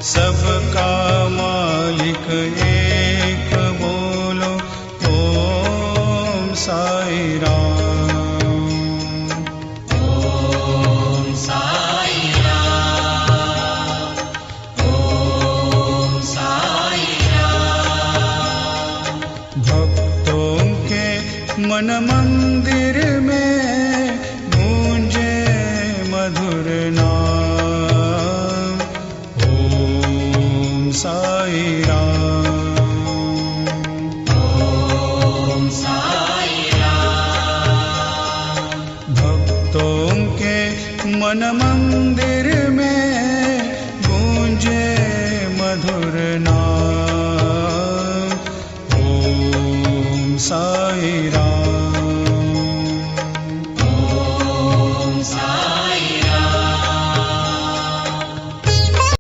सबका मालिक एक बोलो ओम साई राम। ओम साई राम। ओम साई राम। भक्तों के मन